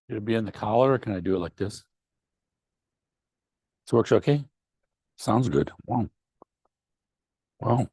Should it be in the collar or can I do it like this? This works okay? Sounds good. Wow. Wow.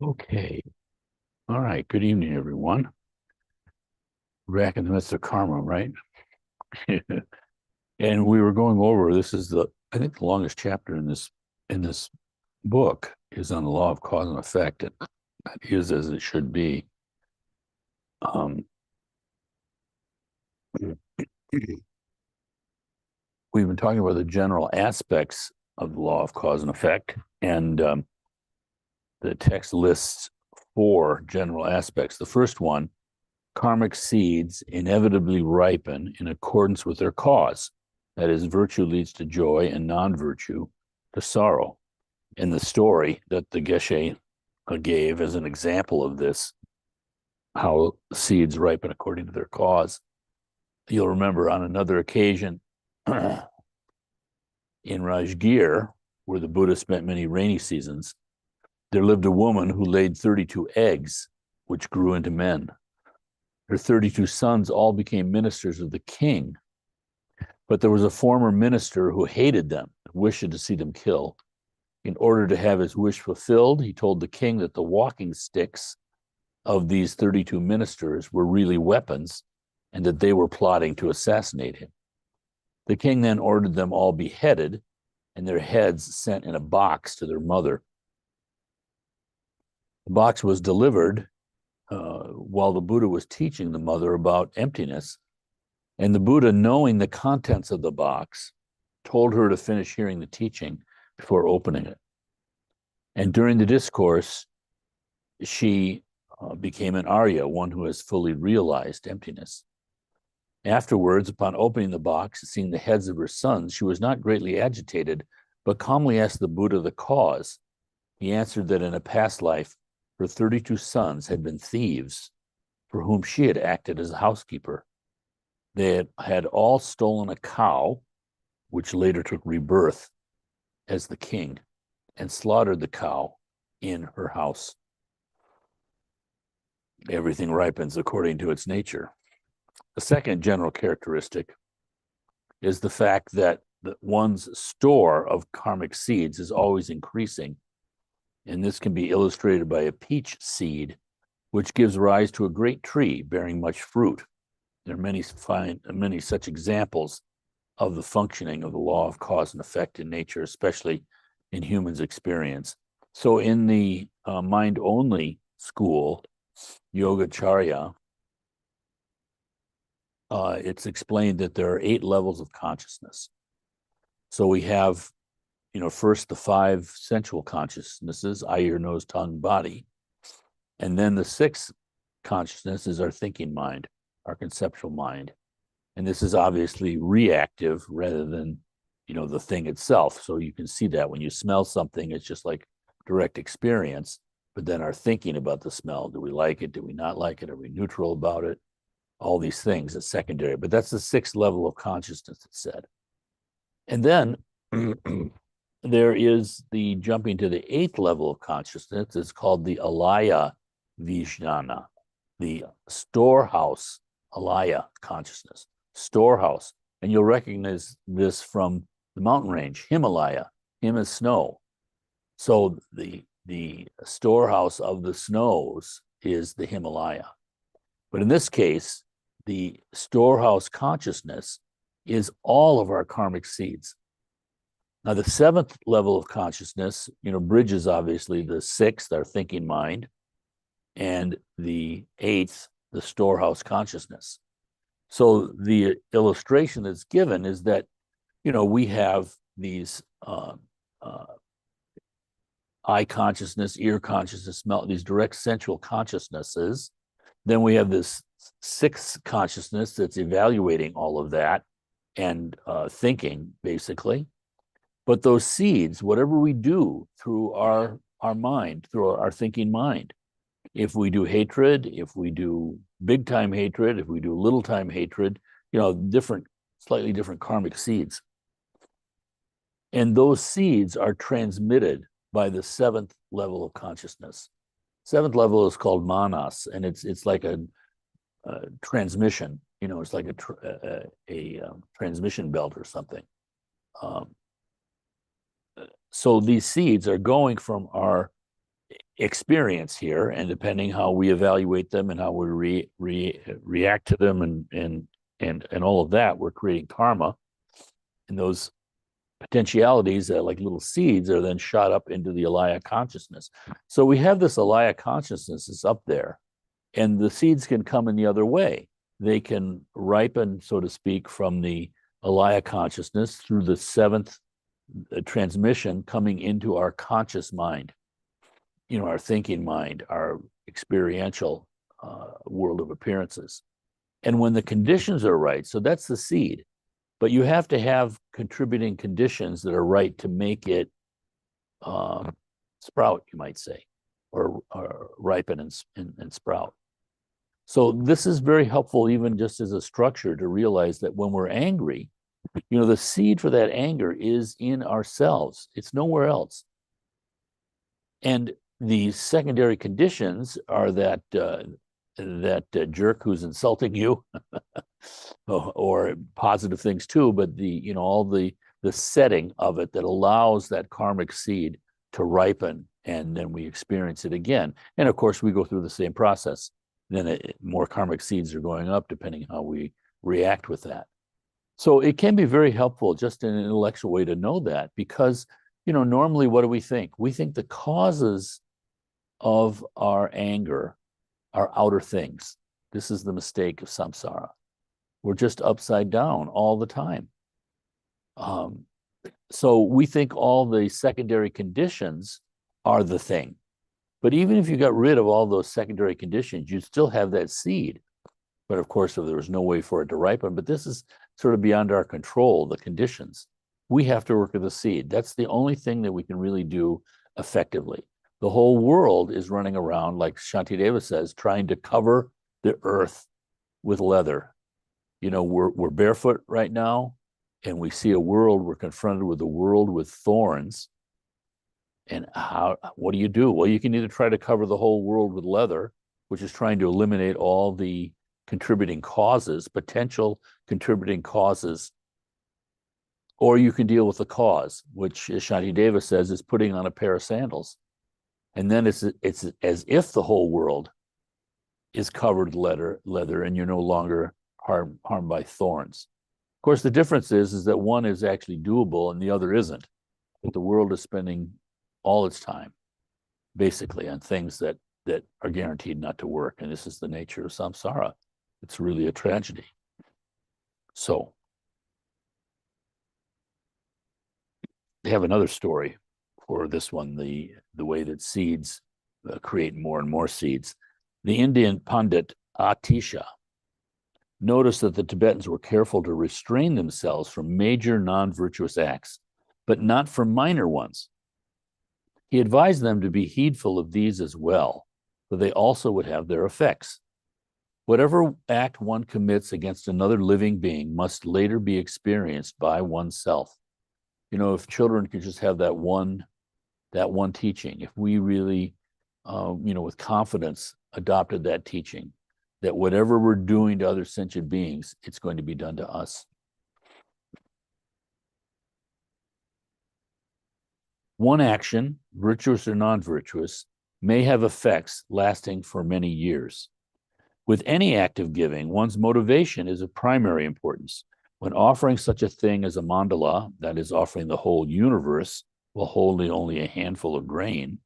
Okay. All right. Good evening, everyone. We're back in the midst of karma, right? And we were going over this is I think the longest chapter in this book is on the law of cause and effect. And that is as it should be. Um, we've been talking about the general aspects of the law of cause and effect, and the text lists 4 general aspects. The first one, karmic seeds inevitably ripen in accordance with their cause. That is, virtue leads to joy and non-virtue to sorrow. In the story that the Geshe gave as an example of this, how seeds ripen according to their cause, you'll remember on another occasion in Rajgir, where the Buddha spent many rainy seasons, there lived a woman who laid 32 eggs, which grew into men. Her 32 sons all became ministers of the king. But there was a former minister who hated them, wished to see them killed. In order to have his wish fulfilled, he told the king that the walking sticks of these 32 ministers were really weapons and that they were plotting to assassinate him. The king then ordered them all beheaded and their heads sent in a box to their mother. The box was delivered while the Buddha was teaching the mother about emptiness. And the Buddha, knowing the contents of the box, told her to finish hearing the teaching before opening it. And during the discourse, she became an Arya, one who has fully realized emptiness. Afterwards, upon opening the box and seeing the heads of her sons, she was not greatly agitated, but calmly asked the Buddha the cause. He answered that in a past life, her 32 sons had been thieves for whom she had acted as a housekeeper. They had all stolen a cow, which later took rebirth as the king, and slaughtered the cow in her house. Everything ripens according to its nature. The second general characteristic is the fact that one's store of karmic seeds is always increasing. And this can be illustrated by a peach seed, which gives rise to a great tree bearing much fruit. There are many such examples of the functioning of the law of cause and effect in nature, especially in humans' experience. So in the mind-only school, Yogacarya, it's explained that there are 8 levels of consciousness. So we have, first the 5 sensual consciousnesses, eye, ear, nose, tongue, body. And then the 6th consciousness is our thinking mind, our conceptual mind. And this is obviously reactive rather than, the thing itself. So you can see that when you smell something, it's just like direct experience. But then our thinking about the smell, do we like it? Do we not like it? Are we neutral about it? All these things is secondary. But that's the 6th level of consciousness, it's said. And then there is the jumping to the 8th level of consciousness. It's called the alaya vijnana, the storehouse, alaya consciousness, storehouse. And you'll recognize this from the mountain range, Himalaya. Him is snow. So the storehouse of the snows is the Himalaya. But in this case, the storehouse consciousness is all of our karmic seeds. Now, the 7th level of consciousness, bridges obviously the 6th, our thinking mind, and the 8th, the storehouse consciousness. So the illustration that's given is that, we have these eye consciousness, ear consciousness, smell, these direct sensual consciousnesses. Then we have this 6th consciousness that's evaluating all of that and thinking, basically. But those seeds, whatever we do through our mind, through our thinking mind, if we do hatred, if we do big time hatred, if we do little time hatred, slightly different karmic seeds. And those seeds are transmitted by the 7th level of consciousness. 7th level is called manas, and it's like a transmission. It's like a transmission belt or something. So these seeds are going from our experience here, and depending how we evaluate them and how we react to them and all of that, we're creating karma. And those potentialities, like little seeds, are then shot up into the alaya consciousness. So we have this alaya consciousness is up there, and the seeds can come in the other way. They can ripen, so to speak, from the alaya consciousness through the 7th transmission coming into our conscious mind. our thinking mind, our experiential world of appearances. And when the conditions are right, so that's the seed, but you have to have contributing conditions that are right to make it sprout, you might say, or ripen and sprout. So this is very helpful, even just as a structure, to realize that when we're angry, the seed for that anger is in ourselves. It's nowhere else. And the secondary conditions are that jerk who's insulting you, or positive things too, but all the setting of it that allows that karmic seed to ripen, and then we experience it again. And of course, we go through the same process. Then more karmic seeds are going up, depending how we react with that. So it can be very helpful, just in an intellectual way, to know that, because normally what do we think? We think the causes of our anger are outer things. This is the mistake of samsara. We're just upside down all the time. So we think all the secondary conditions are the thing. But even if you got rid of all those secondary conditions, you still have that seed. But of course, if there was no way for it to ripen, but this is sort of beyond our control, the conditions. We have to work with the seed. That's the only thing that we can really do effectively. The whole world is running around, like Shantideva says, trying to cover the earth with leather. We're barefoot right now, and we see we're confronted with a world with thorns. And what do? Well, you can either try to cover the whole world with leather, which is trying to eliminate all the contributing causes, potential contributing causes, or you can deal with the cause, which, as Shantideva says, is putting on a pair of sandals. And then it's as if the whole world is covered leather, and you're no longer harmed by thorns. Of course, the difference is that one is actually doable and the other isn't. But the world is spending all its time basically on things that are guaranteed not to work. And this is the nature of samsara. It's really a tragedy. So they have another story for this one, the way that seeds create more and more seeds. The Indian Pandit Atisha noticed that the Tibetans were careful to restrain themselves from major non-virtuous acts, but not from minor ones. He advised them to be heedful of these as well, for they also would have their effects. Whatever act one commits against another living being must later be experienced by oneself. If children could just have that one teaching, if we really, with confidence adopted that teaching, that whatever we're doing to other sentient beings, it's going to be done to us. One action, virtuous or non-virtuous, may have effects lasting for many years. With any act of giving, one's motivation is of primary importance. When offering such a thing as a mandala, that is, offering the whole universe while holding only a handful of grain,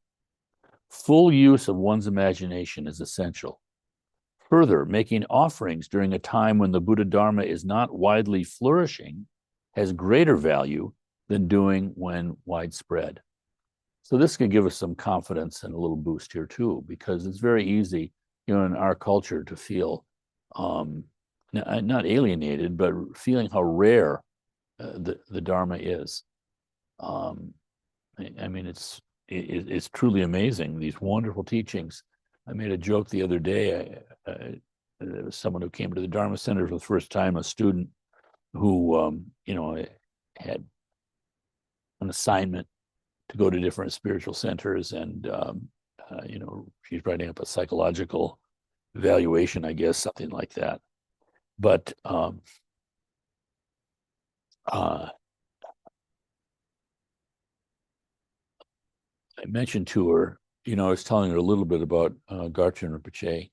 full use of one's imagination is essential. Further, making offerings during a time when the Buddha Dharma is not widely flourishing has greater value than doing when widespread. So this can give us some confidence and a little boost here too, because it's very easy, in our culture to feel not alienated, but feeling how rare the Dharma is. It's truly amazing, these wonderful teachings. I made a joke the other day. There was someone who came to the Dharma Center for the first time, a student who, had an assignment to go to different spiritual centers, and she's writing up a psychological evaluation, I guess, something like that. But I mentioned to her, I was telling her a little bit about Garchen Rinpoche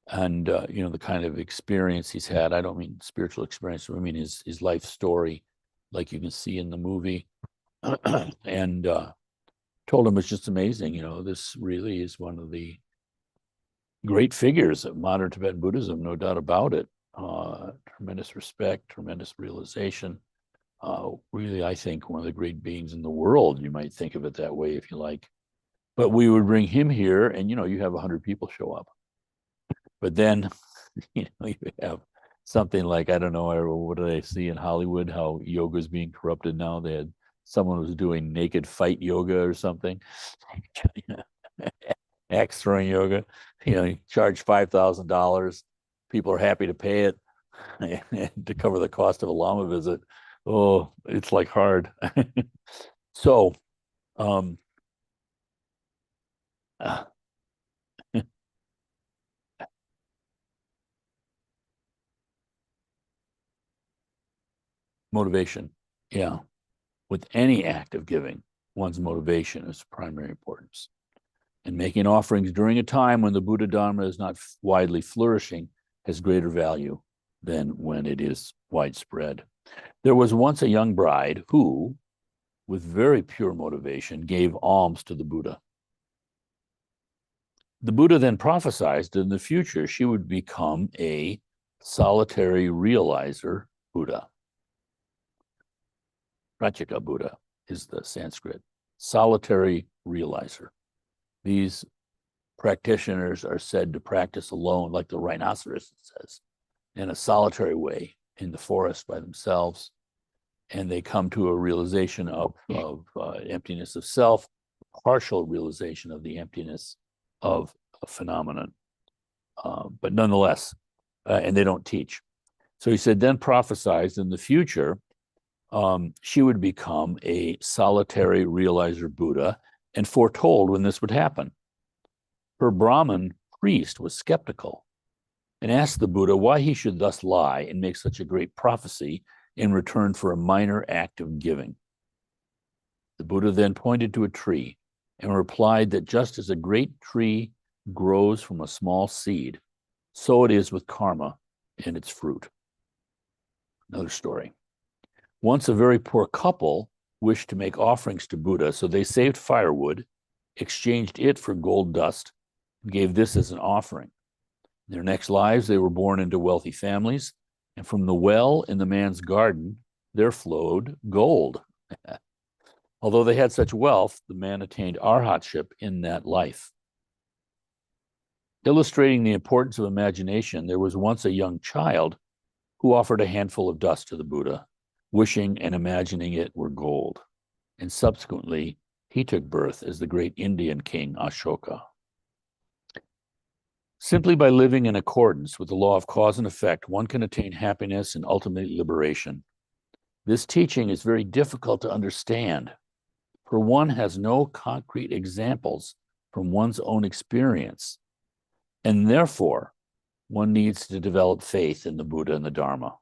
and, the kind of experience he's had. I don't mean spiritual experience, I mean his life story, like you can see in the movie. And told him it's just amazing. This really is one of the great figures of modern Tibetan Buddhism, no doubt about it. Tremendous respect, tremendous realization. Really, I think one of the great beings in the world. You might think of it that way if you like. But we would bring him here, and you have 100 people show up. But then, you have something like, I don't know, what do they see in Hollywood? How yoga is being corrupted now. They had someone was doing naked fight yoga or something, axe throwing yoga. You charge $5,000. People are happy to pay it to cover the cost of a Lama visit. Oh, it's like hard. So, um, uh, motivation. Yeah. With any act of giving, one's motivation is of primary importance. And making offerings during a time when the Buddha Dharma is not widely flourishing has greater value than when it is widespread. There was once a young bride who, with very pure motivation, gave alms to the Buddha. The Buddha then prophesied that in the future she would become a solitary realizer Buddha. Pratyeka Buddha is the Sanskrit, solitary realizer. These practitioners are said to practice alone, like the rhinoceros says, in a solitary way in the forest by themselves. And they come to a realization of emptiness of self, partial realization of the emptiness of a phenomenon. But nonetheless, and they don't teach. So he said, then prophesied in the future, she would become a solitary realizer Buddha and foretold when this would happen. Her Brahmin priest was skeptical and asked the Buddha why he should thus lie and make such a great prophecy in return for a minor act of giving. The Buddha then pointed to a tree and replied that just as a great tree grows from a small seed, so it is with karma and its fruit. Another story. Once a very poor couple wished to make offerings to Buddha, so they saved firewood, exchanged it for gold dust, and gave this as an offering. In their next lives, they were born into wealthy families, and from the well in the man's garden, there flowed gold. Although they had such wealth, the man attained arhatship in that life. Illustrating the importance of imagination, there was once a young child who offered a handful of dust to the Buddha, wishing and imagining it were gold. And subsequently, he took birth as the great Indian king Ashoka. Simply by living in accordance with the law of cause and effect, one can attain happiness and ultimate liberation. This teaching is very difficult to understand, for one has no concrete examples from one's own experience, and therefore one needs to develop faith in the Buddha and the Dharma.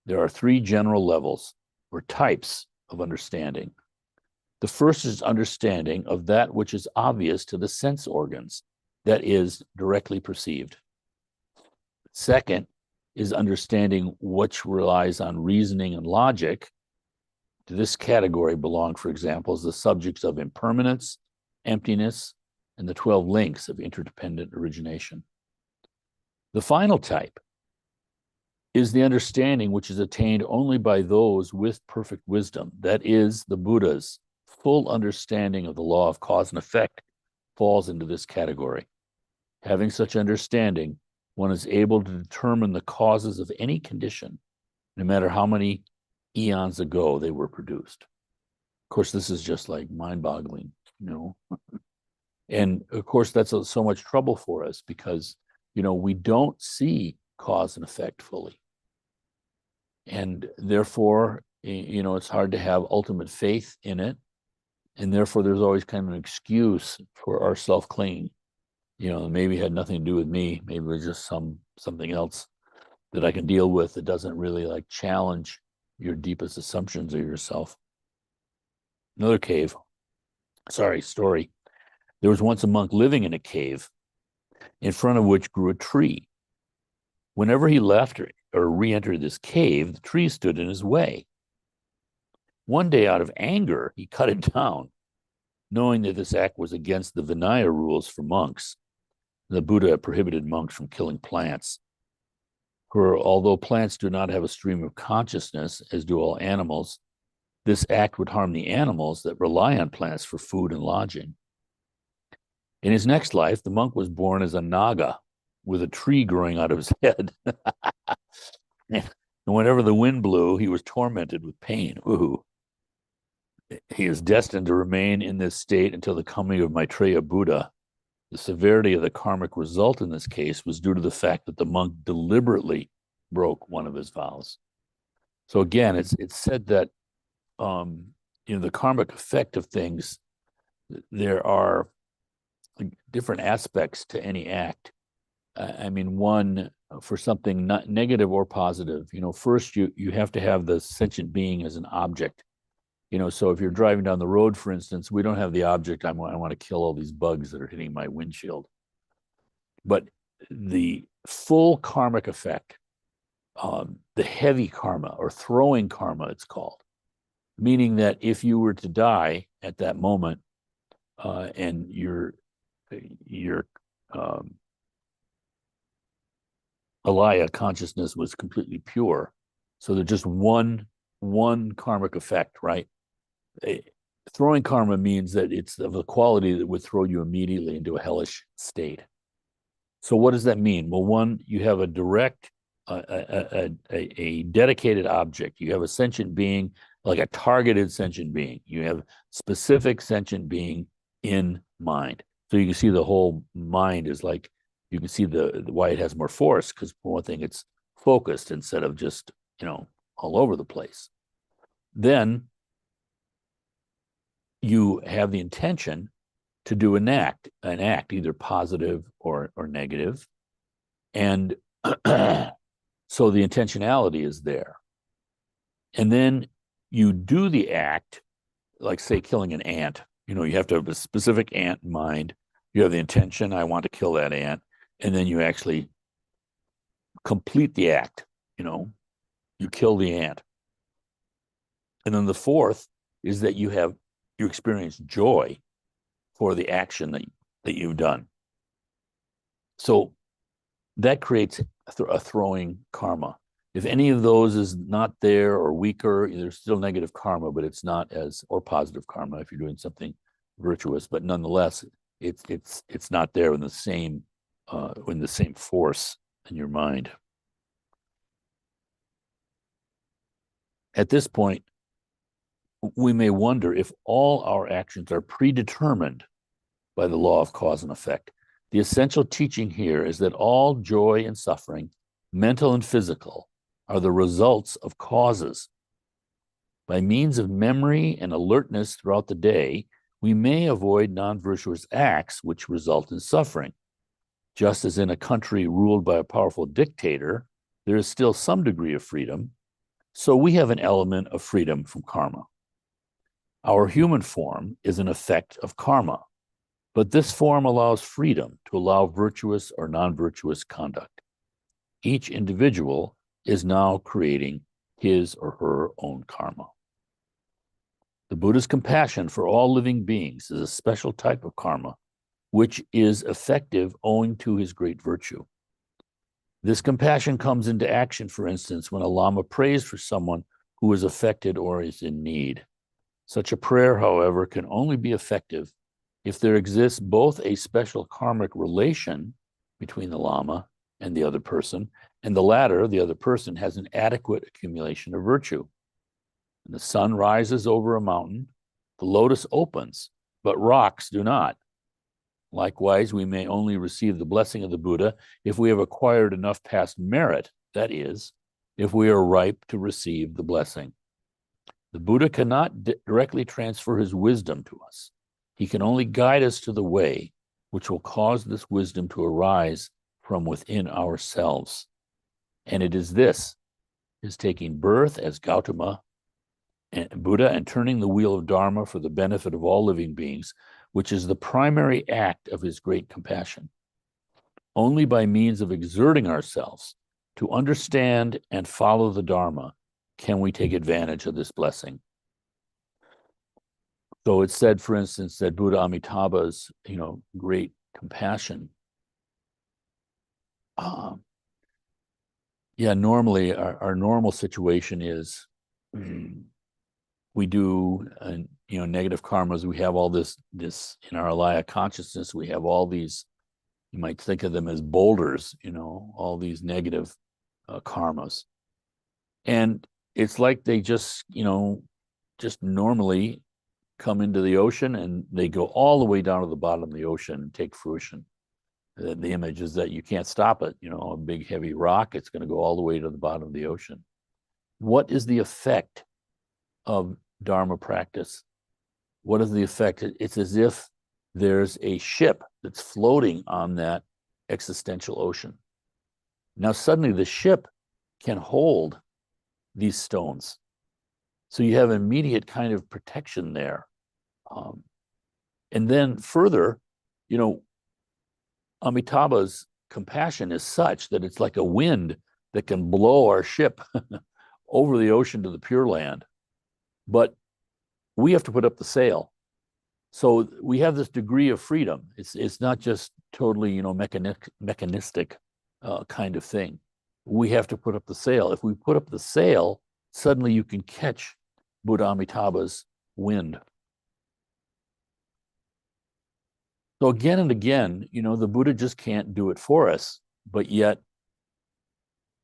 There are three general levels or types of understanding. The first is understanding of that which is obvious to the sense organs, that is directly perceived. Second is understanding which relies on reasoning and logic. To this category belong, for example, the subjects of impermanence, emptiness, and the 12 links of interdependent origination. The final type is the understanding which is attained only by those with perfect wisdom, that is, the Buddha's full understanding of the law of cause and effect falls into this category. Having such understanding, one is able to determine the causes of any condition, no matter how many eons ago they were produced. Of course, this is just like mind-boggling, And of course, that's so much trouble for us because, we don't see cause and effect fully. And therefore, it's hard to have ultimate faith in it. And therefore, there's always kind of an excuse for our self-clinging. Maybe it had nothing to do with me. Maybe it was just something else that I can deal with that doesn't really challenge your deepest assumptions of yourself. Another story. There was once a monk living in a cave in front of which grew a tree. Whenever he left or re-entered this cave, the tree stood in his way. One day, out of anger, he cut it down, knowing that this act was against the Vinaya rules for monks. The Buddha prohibited monks from killing plants. For although plants do not have a stream of consciousness, as do all animals, this act would harm the animals that rely on plants for food and lodging. In his next life, the monk was born as a Naga with a tree growing out of his head. And whenever the wind blew, he was tormented with pain. Ooh. He is destined to remain in this state until the coming of Maitreya Buddha. The severity of the karmic result in this case was due to the fact that the monk deliberately broke one of his vows. So again, it's said that the karmic effect of things, there are different aspects to any act. I mean, one, for something not negative or positive, first you have to have the sentient being as an object. So if you're driving down the road, for instance, we don't have the object, I want to kill all these bugs that are hitting my windshield. But the full karmic effect, the heavy karma or throwing karma, it's called, meaning that if you were to die at that moment, and your alaya consciousness was completely pure, so there's just one karmic effect, right? Throwing karma means that it's of a quality that would throw you immediately into a hellish state. So what does that mean? Well, one, you have a direct, a dedicated object. You have a sentient being, like a targeted sentient being. You have specific sentient being in mind. So you can see the whole mind is like, you can see the why it has more force, because for one thing, it's focused instead of just, all over the place. Then you have the intention to do an act either positive or negative. And so the intentionality is there. And then you do the act, like say killing an ant. You have to have a specific ant in mind. You have the intention, I want to kill that ant. And then you actually complete the act, you kill the ant. And then the fourth is that you experience joy for the action that you've done. So that creates a throwing karma. If any of those is not there or weaker, there's still negative karma, but it's not or positive karma if you're doing something virtuous. But nonetheless, it's not there in the same force in your mind. At this point, we may wonder if all our actions are predetermined by the law of cause and effect. The essential teaching here is that all joy and suffering, mental and physical, are the results of causes. By means of memory and alertness throughout the day, we may avoid non-virtuous acts which result in suffering. Just as in a country ruled by a powerful dictator, there is still some degree of freedom, so we have an element of freedom from karma. Our human form is an effect of karma, but this form allows freedom to allow virtuous or non-virtuous conduct. Each individual is now creating his or her own karma. The Buddha's compassion for all living beings is a special type of karma, which is effective owing to his great virtue. This compassion comes into action, for instance, when a lama prays for someone who is affected or is in need. Such a prayer, however, can only be effective if there exists both a special karmic relation between the lama and the other person, and the latter, the other person, has an adequate accumulation of virtue. When the sun rises over a mountain, the lotus opens, but rocks do not. Likewise, we may only receive the blessing of the Buddha if we have acquired enough past merit, that is, if we are ripe to receive the blessing. The Buddha cannot directly transfer his wisdom to us. He can only guide us to the way which will cause this wisdom to arise from within ourselves. And it is this, his taking birth as Gautama and Buddha and turning the wheel of Dharma for the benefit of all living beings, which is the primary act of his great compassion. Only by means of exerting ourselves to understand and follow the Dharma can we take advantage of this blessing. So it's said, for instance, that Buddha Amitabha's, great compassion. Normally our normal situation is we do, negative karmas. We have all this in our alaya consciousness. We have all these, you might think of them as boulders, all these negative karmas. And it's like they just normally come into the ocean and they go all the way down to the bottom of the ocean and take fruition. The image is that you can't stop it. A big heavy rock, it's going to go all the way to the bottom of the ocean. What is the effect of Dharma practice? What is the effect? It's as if there's a ship that's floating on that existential ocean. Now, suddenly the ship can hold these stones. So you have immediate kind of protection there. And then further, Amitabha's compassion is such that it's like a wind that can blow our ship over the ocean to the Pure Land. But we have to put up the sail. So we have this degree of freedom. It's not just totally, mechanistic kind of thing. We have to put up the sail. If we put up the sail, suddenly you can catch Buddha Amitabha's wind. So again and again, the Buddha just can't do it for us, but yet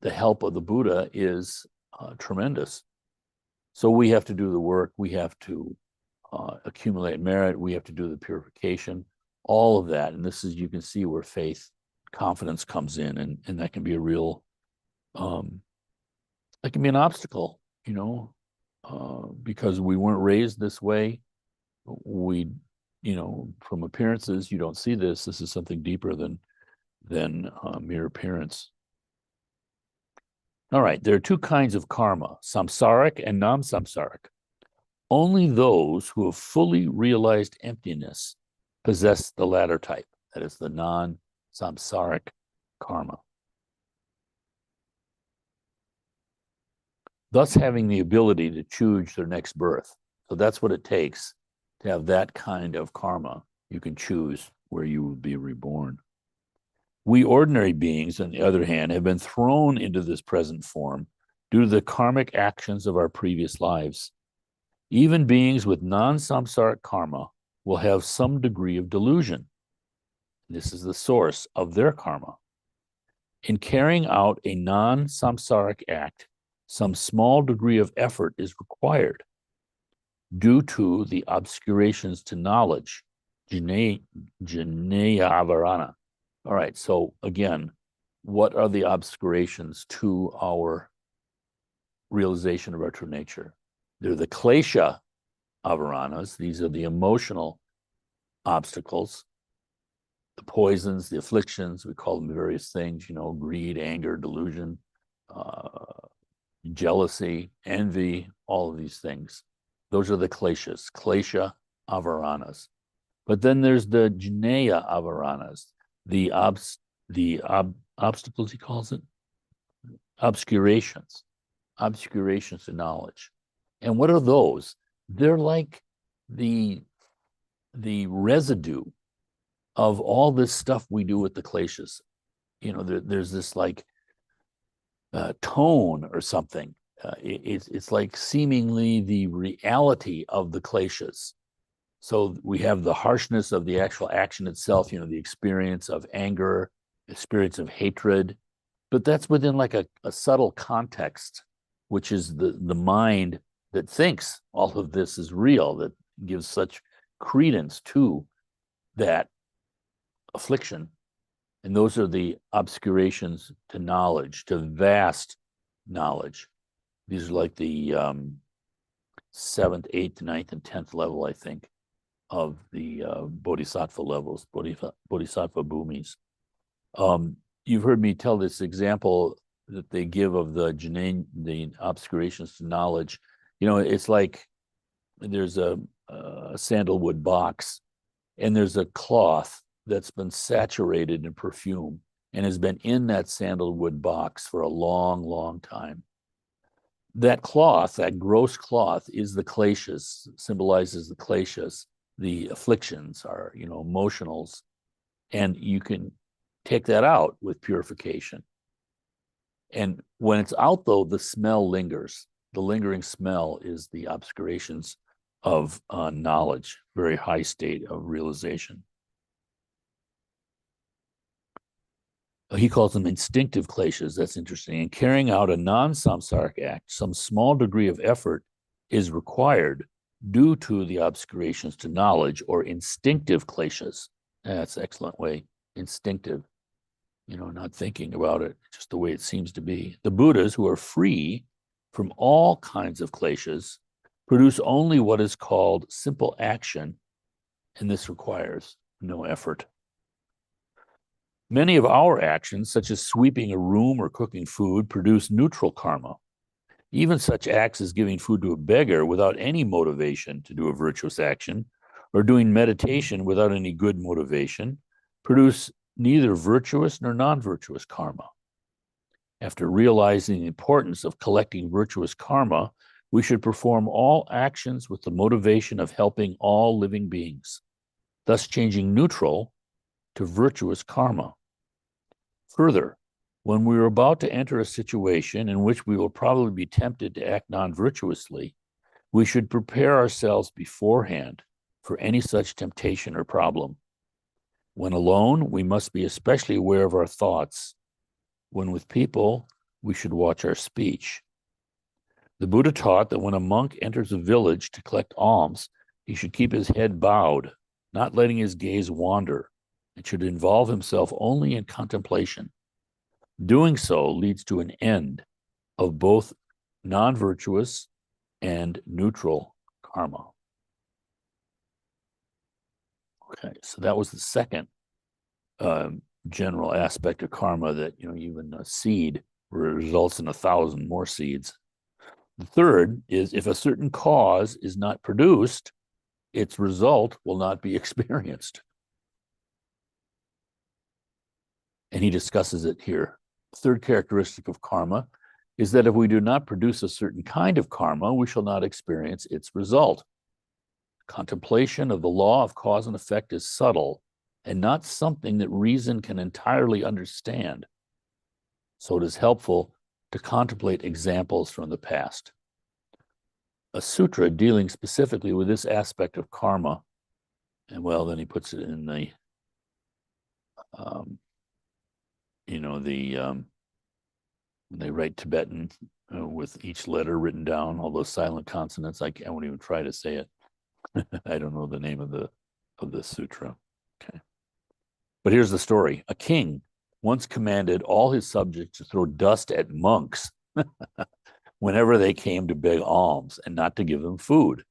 the help of the Buddha is tremendous. So we have to do the work. We have to accumulate merit. We have to do the purification, all of that. And this is, you can see where faith, confidence comes in, and that can be a real, that can be an obstacle, because we weren't raised this way. We, from appearances, you don't see this. This is something deeper than mere appearance. All right, there are two kinds of karma, samsaric and non-samsaric. Only those who have fully realized emptiness possess the latter type, that is the non-samsaric karma. Thus having the ability to choose their next birth. So that's what it takes to have that kind of karma. You can choose where you will be reborn. We ordinary beings, on the other hand, have been thrown into this present form due to the karmic actions of our previous lives. Even beings with non-samsaric karma will have some degree of delusion. This is the source of their karma. In carrying out a non-samsaric act, some small degree of effort is required due to the obscurations to knowledge, jnana avarana. All right, so again, what are the obscurations to our realization of our true nature? They're the klesha avaranas. These are the emotional obstacles, the poisons, the afflictions. We call them various things, greed, anger, delusion, jealousy, envy, all of these things. Those are the kleshas, klesha avaranas. But then there's the jnana avaranas, the obstacles, he calls it, obscurations to knowledge. And what are those? They're like the residue of all this stuff we do with the kleshas. There's this like tone or something. It's like seemingly the reality of the kleshas. So we have the harshness of the actual action itself, the experience of anger, experience of hatred, but that's within like a subtle context, which is the mind that thinks all of this is real, that gives such credence to that affliction. And those are the obscurations to knowledge, to vast knowledge. These are like the 7th, 8th, 9th, and 10th level, I think, of the bodhisattva levels, bodhisattva bhumis. You've heard me tell this example that they give of the obscurations to knowledge. It's like there's a sandalwood box, and there's a cloth that's been saturated in perfume and has been in that sandalwood box for a long, long time. That cloth, that gross cloth, is the kleshas, symbolizes the kleshas. The afflictions are, emotionals, and you can take that out with purification. And when it's out, though, the smell lingers. the lingering smell is the obscurations of knowledge, very high state of realization. He calls them instinctive kleshas. That's interesting. In carrying out a non-samsaric act, some small degree of effort is required due to the obscurations to knowledge or instinctive kleshas. That's an excellent way. Instinctive, not thinking about it, just the way it seems to be. The Buddhas, who are free from all kinds of kleshas, produce only what is called simple action, and this requires no effort. Many of our actions, such as sweeping a room or cooking food, produce neutral karma. Even such acts as giving food to a beggar without any motivation to do a virtuous action, or doing meditation without any good motivation, produce neither virtuous nor non-virtuous karma. After realizing the importance of collecting virtuous karma, we should perform all actions with the motivation of helping all living beings, thus changing neutral to virtuous karma. Further, when we are about to enter a situation in which we will probably be tempted to act non-virtuously, we should prepare ourselves beforehand for any such temptation or problem. When alone, we must be especially aware of our thoughts. When with people, we should watch our speech. The Buddha taught that when a monk enters a village to collect alms, he should keep his head bowed, not letting his gaze wander, and should involve himself only in contemplation. Doing so leads to an end of both non-virtuous and neutral karma. Okay, so that was the second general aspect of karma, that even a seed results in 1,000 more seeds. The third is, if a certain cause is not produced, its result will not be experienced. And he discusses it here. The third characteristic of karma is that if we do not produce a certain kind of karma, we shall not experience its result. Contemplation of the law of cause and effect is subtle and not something that reason can entirely understand. So it is helpful to contemplate examples from the past. A sutra dealing specifically with this aspect of karma, and then he puts it in the when they write Tibetan with each letter written down, all those silent consonants, I won't even try to say it. I don't know the name of the sutra. Okay. But here's the story. A king once commanded all his subjects to throw dust at monks whenever they came to beg alms, and not to give them food.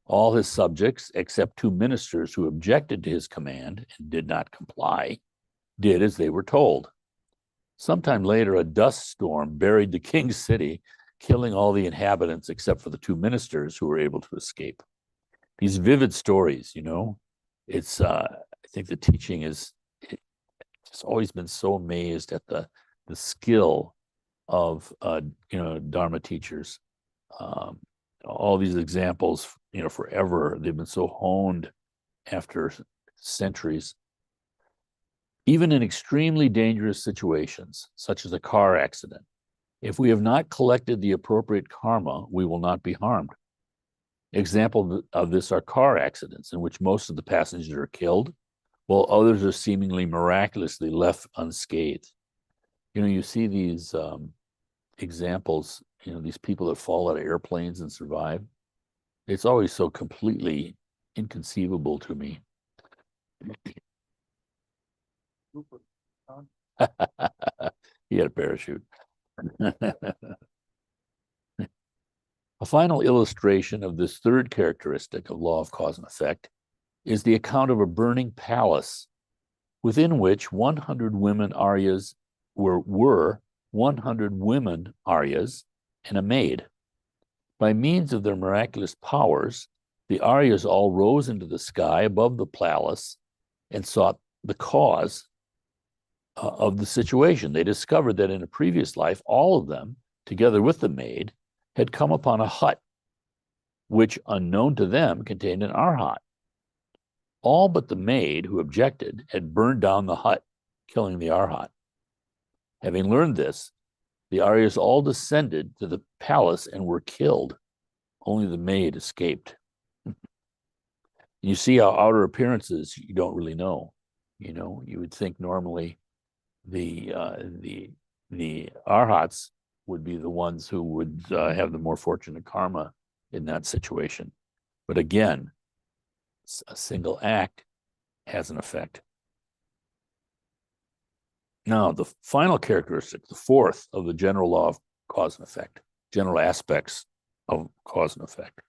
All his subjects, except 2 ministers who objected to his command and did not comply, did as they were told. Sometime later, a dust storm buried the king's city, killing all the inhabitants except for the 2 ministers who were able to escape. These vivid stories, it's, I think the teaching is, just always been so amazed at the skill of, Dharma teachers. All these examples, forever, they've been so honed after centuries. Even in extremely dangerous situations, such as a car accident, if we have not collected the appropriate karma, we will not be harmed. Examples of this are car accidents in which most of the passengers are killed, while others are seemingly miraculously left unscathed. You see these examples, these people that fall out of airplanes and survive. It's always so completely inconceivable to me. He had a parachute. A final illustration of this third characteristic of law of cause and effect is the account of a burning palace within which 100 women Aryas were 100 women Aryas and a maid. By means of their miraculous powers, the Aryas all rose into the sky above the palace and sought the cause of the situation. They discovered that in a previous life, all of them, together with the maid, had come upon a hut, which, unknown to them, contained an arhat. All but the maid, who objected, had burned down the hut, killing the arhat. Having learned this, The Aryas all descended to the palace and were killed. Only the maid escaped. You see how outer appearances you don't really know. You know, you would think normally the arhats would be the ones who would have the more fortunate karma in that situation. But again, a single act has an effect. Now, the final characteristic, the fourth of the general law of cause and effect, general aspects of cause and effect,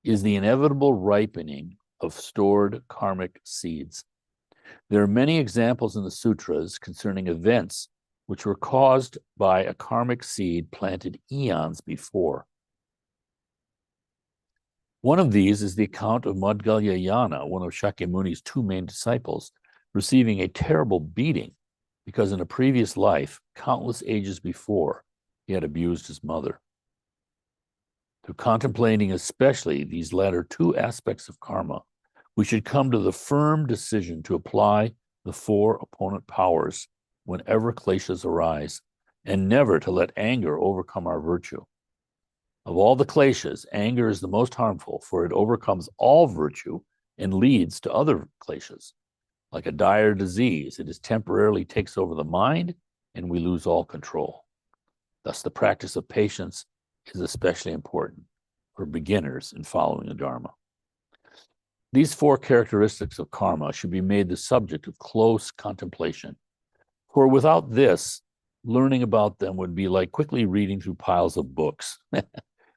is the inevitable ripening of stored karmic seeds. There are many examples in the sutras concerning events which were caused by a karmic seed planted eons before. One of these is the account of Madhgalyayana, one of Shakyamuni's two main disciples, receiving a terrible beating because in a previous life, countless ages before, he had abused his mother. Through contemplating especially these latter two aspects of karma, we should come to the firm decision to apply the four opponent powers whenever kleshas arise, and never to let anger overcome our virtue. Of all the kleshas, anger is the most harmful, for it overcomes all virtue and leads to other kleshas. Like a dire disease, it temporarily takes over the mind, and we lose all control. Thus, the practice of patience is especially important for beginners in following the Dharma. These four characteristics of karma should be made the subject of close contemplation, for without this, learning about them would be like quickly reading through piles of books.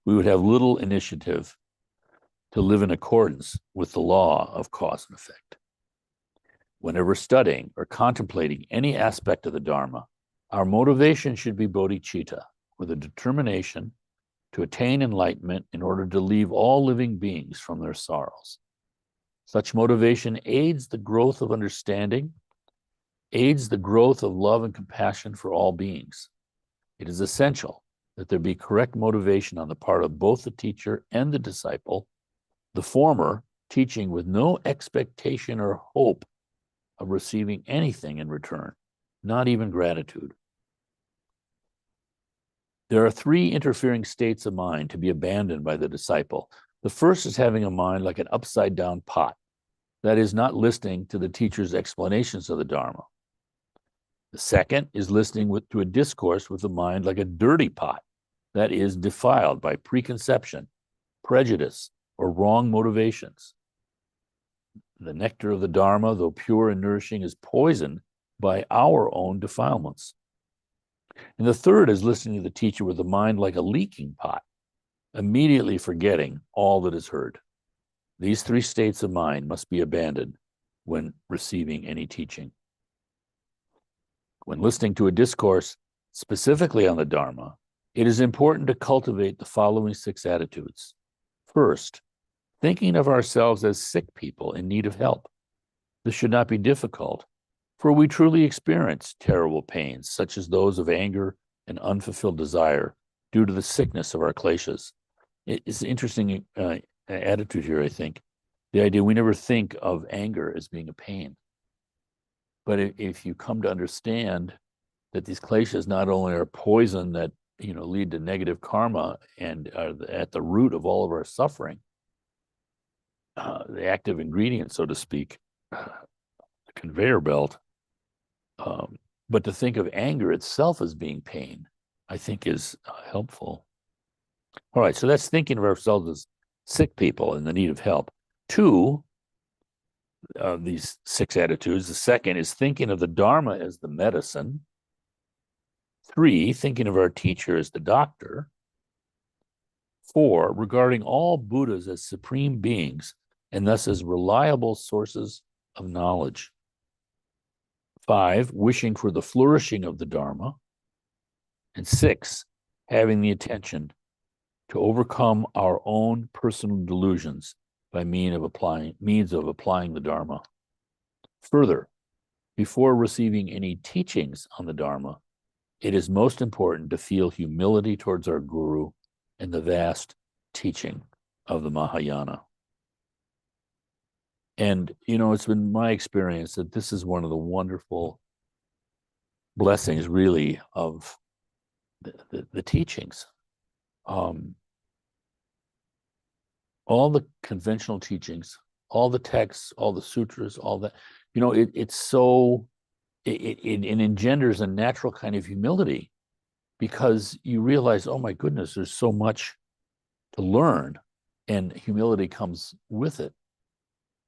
We would have little initiative to live in accordance with the law of cause and effect. Whenever studying or contemplating any aspect of the Dharma, our motivation should be bodhicitta, with a determination to attain enlightenment in order to leave all living beings from their sorrows. Such motivation aids the growth of understanding, aids the growth of love and compassion for all beings. It is essential that there be correct motivation on the part of both the teacher and the disciple, the former teaching with no expectation or hope of receiving anything in return, not even gratitude. There are three interfering states of mind to be abandoned by the disciple. The first is having a mind like an upside-down pot, that is, not listening to the teacher's explanations of the Dharma. The second is listening to a discourse with a mind like a dirty pot, that is, defiled by preconception, prejudice, or wrong motivations. The nectar of the Dharma, though pure and nourishing, is poisoned by our own defilements. And the third is listening to the teacher with a mind like a leaking pot, immediately forgetting all that is heard. These three states of mind must be abandoned when receiving any teaching. When listening to a discourse specifically on the Dharma, it is important to cultivate the following 6 attitudes. First, thinking of ourselves as sick people in need of help. This should not be difficult, for we truly experience terrible pains, such as those of anger and unfulfilled desire, due to the sickness of our kleshas. It's an interesting attitude here, I think. The idea we never think of anger as being a pain. But if you come to understand that these kleshas not only are poison that lead to negative karma and are at the root of all of our suffering, the active ingredient, so to speak, the conveyor belt, but to think of anger itself as being pain, I think is helpful. All right, so that's thinking of ourselves as sick people in the need of help. 2 of these 6 attitudes. The second is thinking of the Dharma as the medicine. 3, thinking of our teacher as the doctor. 4, regarding all Buddhas as supreme beings and thus as reliable sources of knowledge. 5, wishing for the flourishing of the Dharma. And 6, having the attention to overcome our own personal delusions by means of applying the Dharma. Further, before receiving any teachings on the Dharma, it is most important to feel humility towards our Guru and the vast teaching of the Mahayana. And, it's been my experience that this is one of the wonderful blessings really of the teachings. All the conventional teachings, all the texts, all the sutras, all that, it's so, it engenders a natural kind of humility, because you realize, oh my goodness, there's so much to learn, and humility comes with it.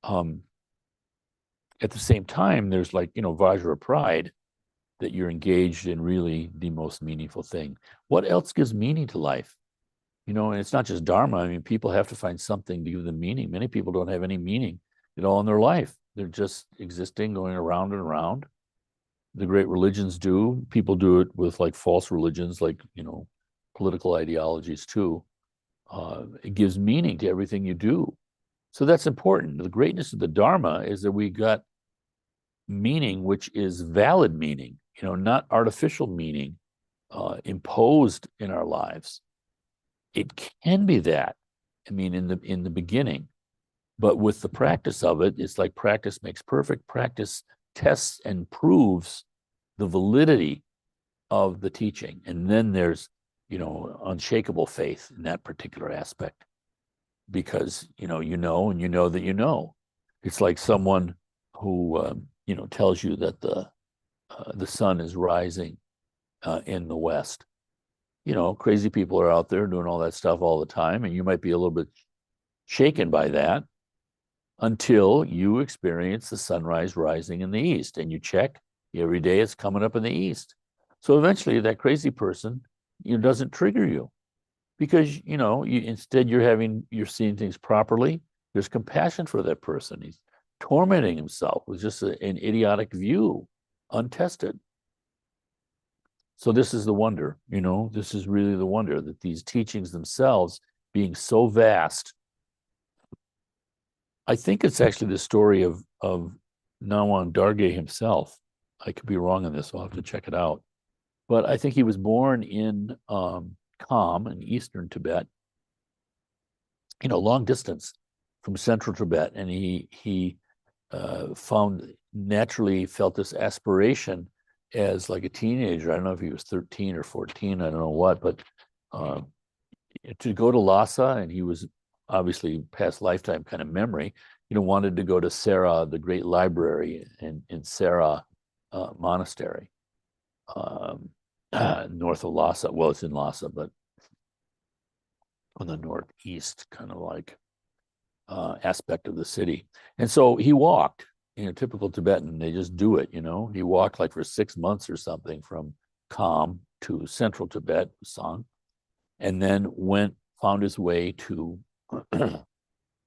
At the same time, there's like, Vajra pride, that you're engaged in really the most meaningful thing. What else gives meaning to life? And it's not just Dharma. I mean, people have to find something to give them meaning. Many people don't have any meaning at all in their life. They're just existing, going around and around. The great religions do. People do it with like false religions, like, political ideologies too. It gives meaning to everything you do. So that's important. The greatness of the Dharma is that we got meaning, which is valid meaning, not artificial meaning imposed in our lives. It can be that, I mean, in the beginning, but with the practice of it, it's like practice makes perfect. Practice tests and proves the validity of the teaching. And then there's, unshakable faith in that particular aspect, because, and that it's like someone who, tells you that the sun is rising in the west. Crazy people are out there doing all that stuff all the time, and you might be a little bit shaken by that until you experience the sunrise rising in the east, and you check every day it's coming up in the east. So eventually that crazy person, doesn't trigger you, because, instead you're seeing things properly. There's compassion for that person. He's tormenting himself with just an idiotic view, untested. So this is the wonder, this is really the wonder, that these teachings themselves being so vast. I think it's actually the story of Nawang Dargay himself. I could be wrong on this. I'll have to check it out. But I think he was born in Kham in eastern Tibet, long distance from central Tibet. And he naturally felt this aspiration as like a teenager. I don't know if he was 13 or 14, I don't know what, but to go to Lhasa, and he was obviously past lifetime kind of memory, wanted to go to Sera, the great library in Sera monastery, north of Lhasa. Well, it's in Lhasa, but on the northeast, kind of like aspect of the city. And so he walked, typical Tibetan, they just do it, He walked like for 6 months or something from Kham to central Tibet, Sang, and then found his way to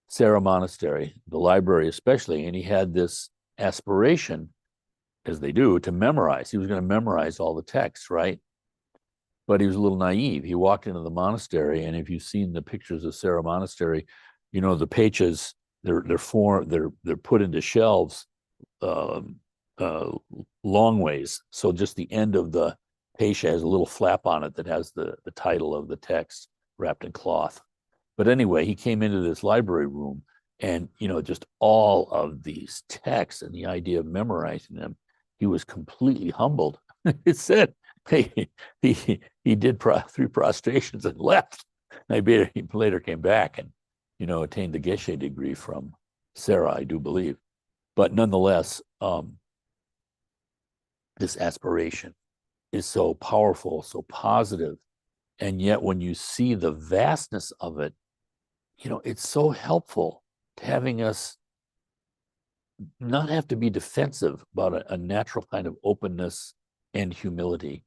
Sera Monastery, the library especially, and he had this aspiration, as they do, to memorize. He was going to memorize all the texts, right? But he was a little naive. He walked into the monastery, and if you've seen the pictures of Sera Monastery, the pages, they're put into shelves long ways. So just the end of the page has a little flap on it that has the title of the text wrapped in cloth. But anyway, he came into this library room, and just all of these texts and the idea of memorizing them, he was completely humbled. It said he did 3 prostrations and left. And he later came back and attained the Geshe degree from Sera, I do believe. But nonetheless, this aspiration is so powerful, so positive. And yet when you see the vastness of it, it's so helpful to having us not have to be defensive about a natural kind of openness and humility.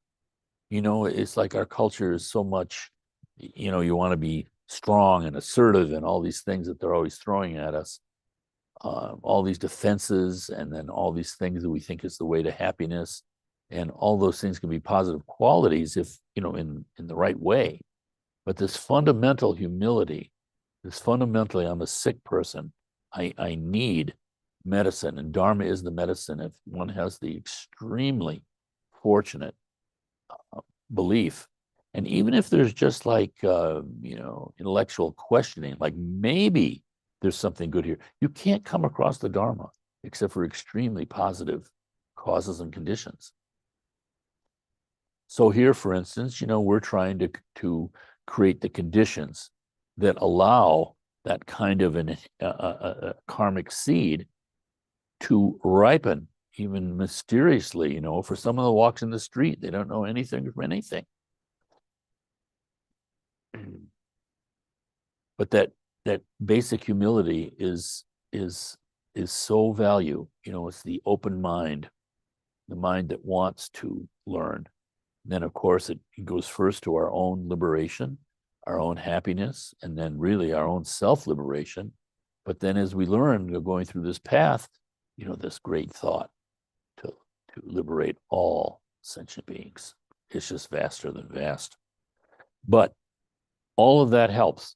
It's like our culture is so much, you want to be strong and assertive and all these things that they're always throwing at us, all these defenses, and then all these things that we think is the way to happiness. And all those things can be positive qualities if, in the right way. But this fundamental humility, fundamentally, I'm a sick person. I need medicine, and Dharma is the medicine. If one has the extremely fortunate belief, and even if there's just like, intellectual questioning, like maybe there's something good here, you can't come across the Dharma except for extremely positive causes and conditions. So here, for instance, we're trying to create the conditions that allow that kind of a karmic seed to ripen, even mysteriously, for someone that walks in the street. They don't know anything from anything. But that basic humility is so value. It's the open mind, the mind that wants to learn. And then, of course, it goes first to our own liberation, our own happiness, and then really our own self-liberation. But then as we learn, going through this path, this great thought to liberate all sentient beings. It's just vaster than vast. But all of that helps,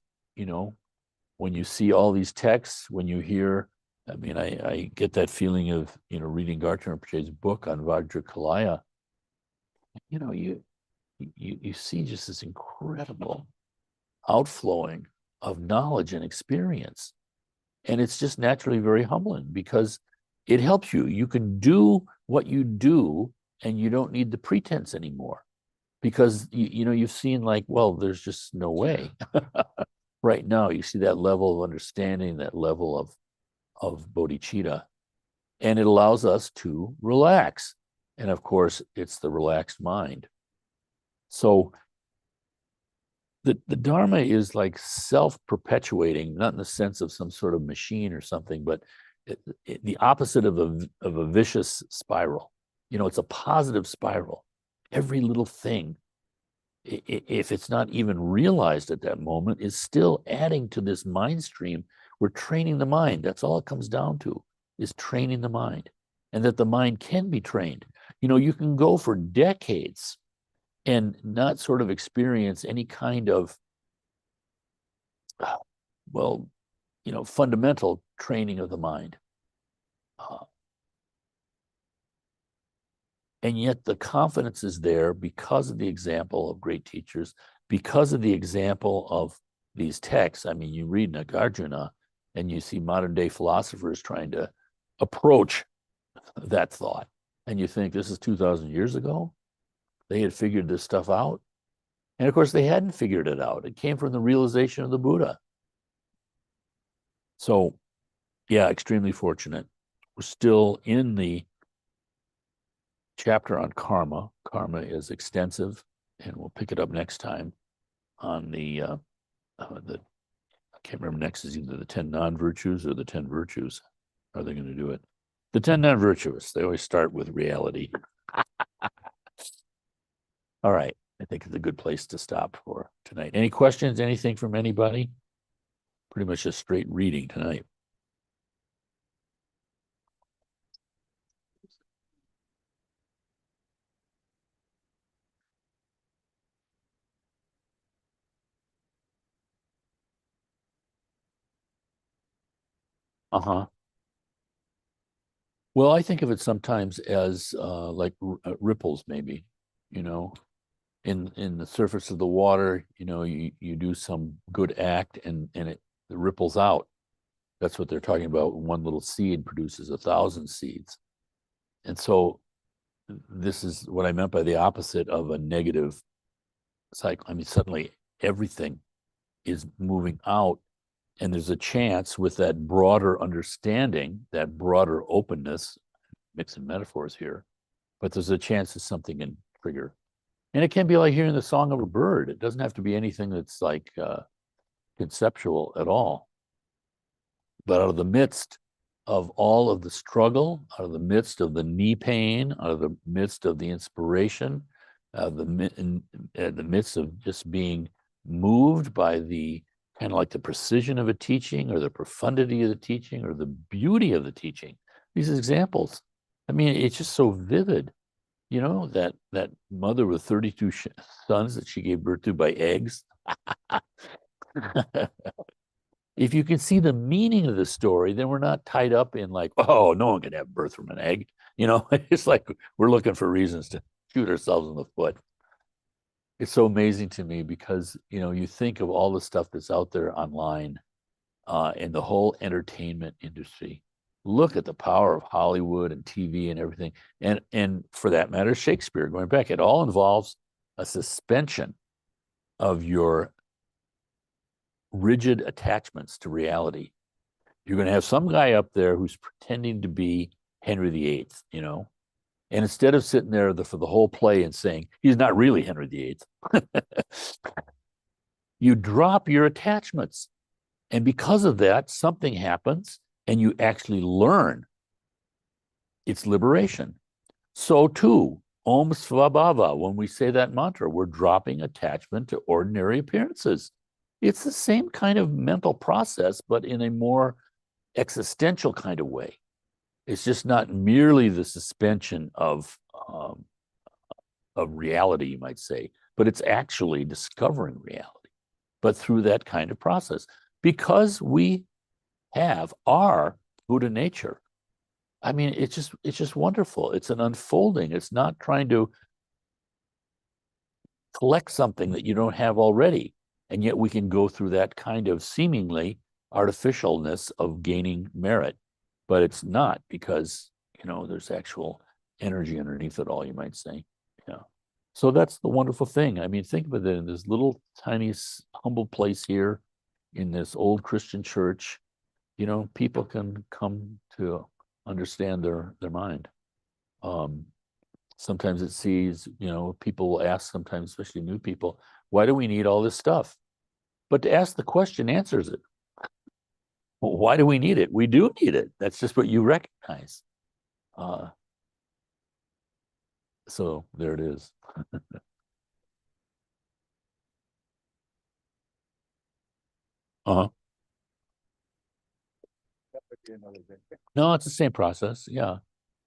when you see all these texts, when you hear, I get that feeling of, reading Gartner Rinpoche's book on Vajrakalaya. You see just this incredible outflowing of knowledge and experience. And it's just naturally very humbling because it helps you. You can do what you do and you don't need the pretense anymore because, you've seen well, there's just no way. Right now, you see that level of understanding, that level of bodhicitta, and it allows us to relax. And of course, it's the relaxed mind. So the Dharma is like self-perpetuating, not in the sense of some sort of machine or something, but the opposite of a vicious spiral. It's a positive spiral. Every little thing, if it's not even realized at that moment, is still adding to this mind stream. We're training the mind. That's all it comes down to, is training the mind, and that the mind can be trained. You can go for decades and not sort of experience any kind of, fundamental training of the mind. And yet the confidence is there because of the example of great teachers, because of the example of these texts. You read Nagarjuna and you see modern day philosophers trying to approach that thought. And you think, this is 2,000 years ago? They had figured this stuff out. And of course, they hadn't figured it out. It came from the realization of the Buddha. So, yeah, extremely fortunate. We're still in the chapter on karma. Karma is extensive, and we'll pick it up next time on I can't remember, next is either the 10 non-virtues or the 10 virtues. How are they going to do it? The 10 non-virtuous. They always start with reality. All right. I think it's a good place to stop for tonight. Any questions? Anything from anybody? Pretty much just straight reading tonight. Uh-huh. Well, I think of it sometimes as like ripples, maybe, in the surface of the water, you do some good act and it ripples out. That's what they're talking about. One little seed produces 1,000 seeds. And so this is what I meant by the opposite of a negative cycle. Suddenly everything is moving out, and there's a chance with that broader understanding, that broader openness, mixing metaphors here, but there's a chance that something can trigger. And it can be like hearing the song of a bird. It doesn't have to be anything that's like conceptual at all. But out of the midst of all of the struggle, out of the midst of the knee pain, out of the midst of the inspiration, in the midst of just being moved by the kind of like the precision of a teaching or the profundity of the teaching or the beauty of the teaching, these examples, it's just so vivid. That mother with 32 sons that she gave birth to by eggs. If you can see the meaning of the story, then we're not tied up in like, oh, no one can have birth from an egg. It's like we're looking for reasons to shoot ourselves in the foot. It's so amazing to me because, you think of all the stuff that's out there online in the whole entertainment industry. Look at the power of Hollywood and TV and everything. And for that matter, Shakespeare, going back, it all involves a suspension of your rigid attachments to reality. You're going to have some guy up there who's pretending to be Henry VIII, you know, and instead of sitting there for the whole play and saying he's not really Henry VIII, you drop your attachments. And because of that, something happens and you actually learn its liberation. So too, Om Svabhava, when we say that mantra, we're dropping attachment to ordinary appearances. It's the same kind of mental process, but in a more existential kind of way. It's just not merely the suspension of reality, you might say, but it's actually discovering reality, but through that kind of process, because we have our Buddha nature. I mean, it's just wonderful. It's an unfolding. It's not trying to collect something that you don't have already. And yet we can go through that kind of seemingly artificialness of gaining merit, but it's not, because, you know, there's actual energy underneath it all, you might say. Yeah. So that's the wonderful thing. I mean, think of it in this little tiny humble place here in this old Christian church, you know, people can come to understand their mind. Sometimes it sees, you know, people will ask sometimes, especially new people, why do we need all this stuff? But to ask the question answers it. Well, why do we need it? We do need it. That's just what you recognize. So there it is. Uh-huh. No, it's the same process. Yeah.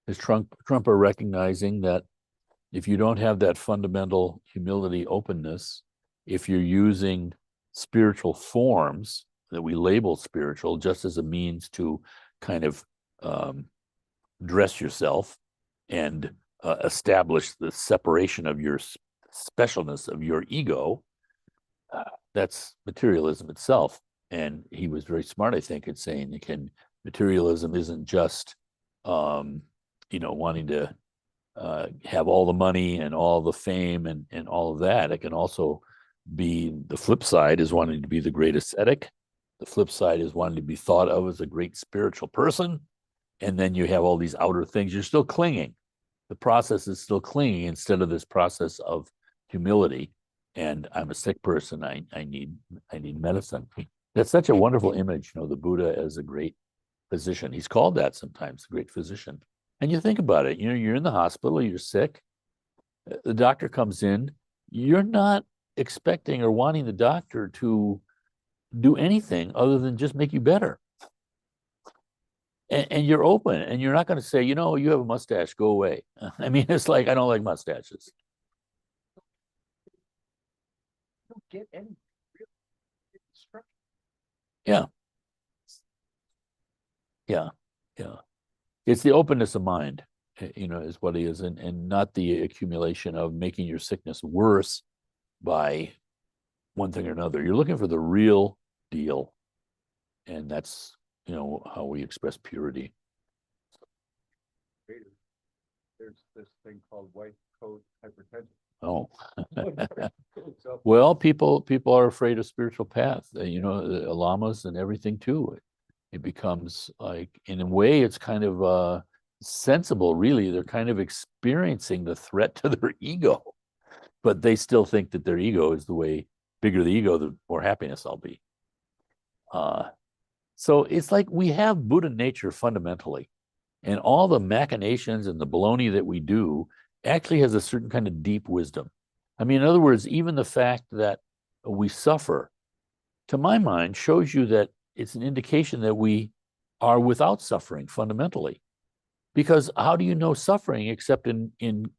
Is Trump are recognizing that if you don't have that fundamental humility, openness, if you're using spiritual forms that we label spiritual just as a means to kind of dress yourself and establish the separation of your specialness of your ego, that's materialism itself. And he was very smart, I think, at saying materialism isn't just you know, wanting to have all the money and all the fame and all of that. It can also be, the flip side is wanting to be the great ascetic. The flip side is wanting to be thought of as a great spiritual person. And then you have all these outer things. You're still clinging. The process is still clinging instead of this process of humility. And I'm a sick person. I need medicine. That's such a wonderful image, you know, the Buddha as a great physician. He's called that sometimes, the great physician. And you think about it, you know, you're in the hospital, you're sick, the doctor comes in, you're not expecting or wanting the doctor to do anything other than just make you better. And you're open, and you're not going to say, you know, you have a mustache, go away. I mean, it's like, I don't like mustaches. Don't get any real instruction. Yeah. Yeah. Yeah. It's the openness of mind, you know, is what it is, and not the accumulation of making your sickness worse by one thing or another. You're looking for the real deal. And that's, you know, how we express purity. There's this thing called white coat hypertension. Oh, well, people are afraid of spiritual path. You know, the lamas and everything too. It becomes like, in a way, it's kind of sensible. Really, they're kind of experiencing the threat to their ego, but they still think that their ego is the way. Bigger the ego, the more happiness I'll be. So it's like we have Buddha nature fundamentally, and all the machinations and the baloney that we do actually has a certain kind of deep wisdom. I mean, in other words, even the fact that we suffer, to my mind, shows you that it's an indication that we are without suffering fundamentally. Because how do you know suffering except in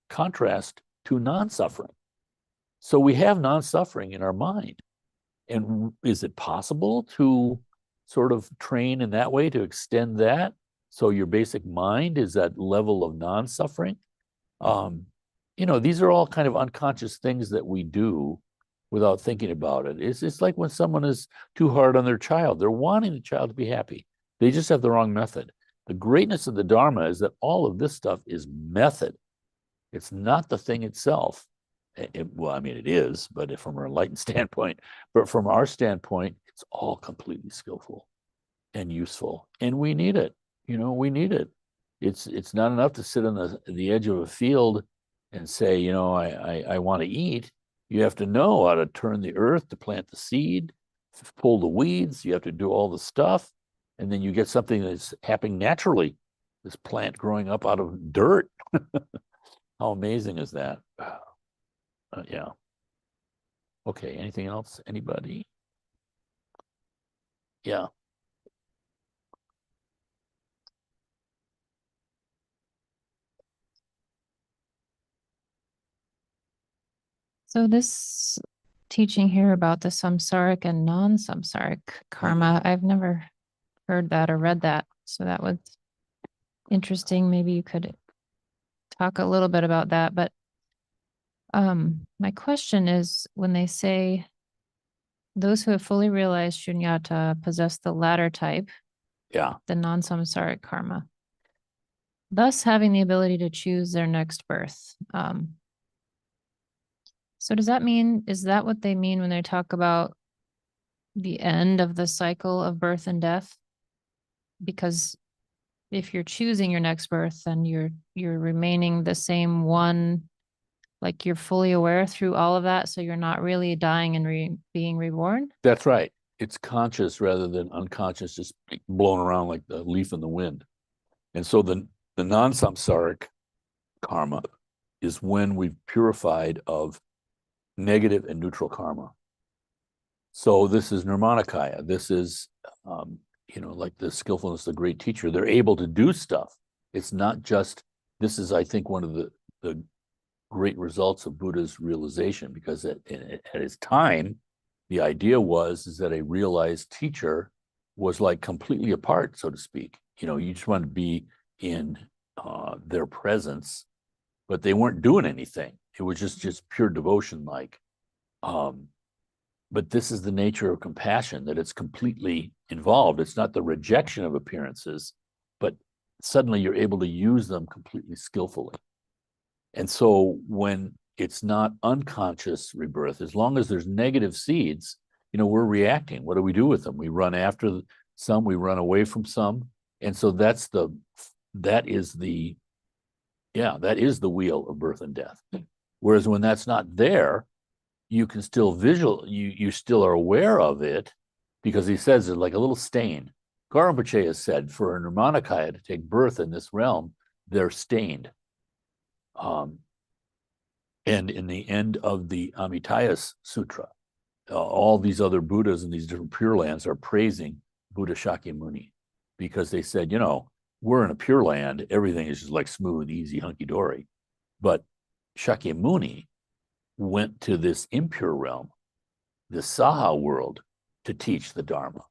contrast to non-suffering? So we have non-suffering in our mind. And is it possible to sort of train in that way, to extend that? So your basic mind is that level of non-suffering. You know, these are all kind of unconscious things that we do without thinking about it. It's like when someone is too hard on their child. They're wanting the child to be happy. They just have the wrong method. The greatness of the Dharma is that all of this stuff is method. It's not the thing itself. Well, I mean, it is, but from an enlightened standpoint, but from our standpoint, it's all completely skillful and useful, and we need it. We need it. It's not enough to sit on the edge of a field and say, I want to eat. You have to know how to turn the earth to plant the seed, pull the weeds. You have to do all the stuff, and then you get something that's happening naturally. This plant growing up out of dirt. How amazing is that? Yeah. Okay. Anything else? Anybody? Yeah. So this teaching here about the samsaric and non-samsaric karma, I've never heard that or read that. So that was interesting. Maybe you could talk a little bit about that. But my question is, when they say those who have fully realized shunyata possess the latter type, Yeah. the non-samsaric karma, thus having the ability to choose their next birth. So does that mean, is that what they mean when they talk about the end of the cycle of birth and death? Because if you're choosing your next birth, then you're remaining the same one, like you're fully aware through all of that, so you're not really dying and being reborn. That's right. It's conscious rather than unconscious, just blown around like the leaf in the wind. And so the non-samsaric karma is when we've purified of negative and neutral karma. So this is Nirmanakaya. This is, like the skillfulness of the great teacher. They're able to do stuff. It's not just, this is, I think, one of the great results of Buddha's realization, because at his time, the idea is that a realized teacher was like completely apart, so to speak. You just want to be in their presence, but they weren't doing anything. It was just pure devotion, like. But this is the nature of compassion, that it's completely involved. It's not the rejection of appearances, but suddenly you're able to use them completely skillfully. And so when it's not unconscious rebirth, as long as there's negative seeds, we're reacting. What do we do with them? We run after some, we run away from some. And so that is the wheel of birth and death. Whereas when that's not there, you can still you still are aware of it, because he says it's like a little stain. Garambache has said for a Nirmanakaya to take birth in this realm, they're stained. And in the end of the Amitayas Sutra, all these other Buddhas in these different Pure Lands are praising Buddha Shakyamuni, because they said, we're in a Pure Land, everything is just like smooth, easy, hunky-dory. But Shakyamuni went to this impure realm, the Saha world, to teach the Dharma.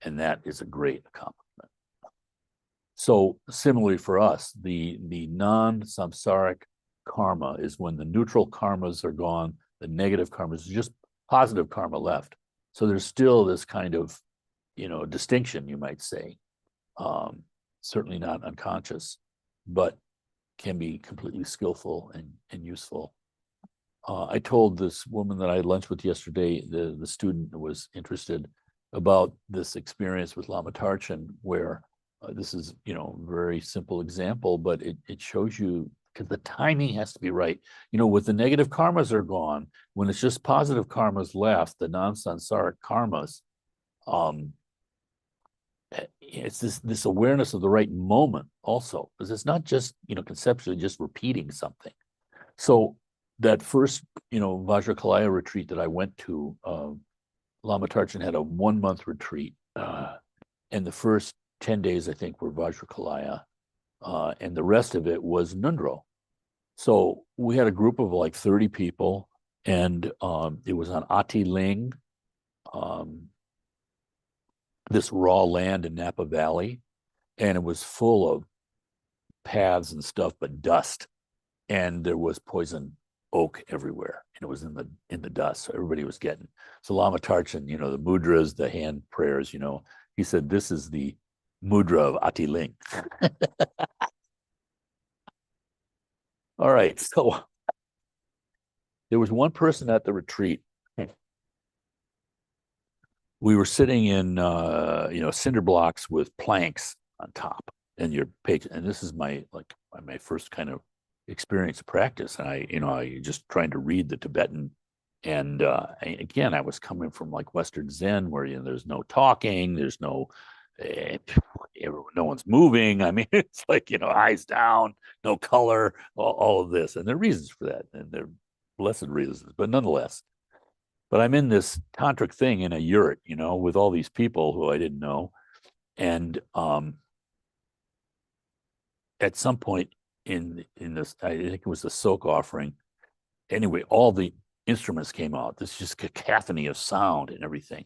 And that is a great accomplishment. So similarly for us, the non-samsaric karma is when the neutral karmas are gone, the negative karmas, just positive karma left. So there's still this kind of, distinction, you might say. Certainly not unconscious, but can be completely skillful and useful. I told this woman that I had lunch with yesterday, the student was interested, about this experience with Lama Tarchin, where this is, very simple example, but it shows you, because the timing has to be right. With the negative karmas are gone, when it's just positive karmas left, the non-samsaric karmas, it's this awareness of the right moment also, because it's not just, conceptually just repeating something. So that first, Vajrakalaya retreat that I went to, Lama Tarchin had a 1 month retreat, and the first 10 days, I think, were Vajrakalaya, and the rest of it was Nundro. So we had a group of like 30 people, and it was on Ati Ling, this raw land in Napa Valley, and it was full of paths and stuff, but dust, and there was poison oak everywhere, and it was in the dust, so everybody was getting. So Lama Tarchin, the mudras, the hand prayers, he said, this is the mudra of Ati Ling. All right, so There was one person at the retreat. We were sitting in, cinder blocks with planks on top, and your page. And this is my first kind of experience of practice. And I just trying to read the Tibetan. And again, I was coming from like Western Zen, where there's no talking, there's no, no one's moving. I mean, it's like eyes down, no color, all of this, and there are reasons for that, and they're blessed reasons, but nonetheless. But I'm in this tantric thing in a yurt, with all these people who I didn't know. And at some point in this, I think it was the soak offering. Anyway, all the instruments came out. This just cacophony of sound and everything.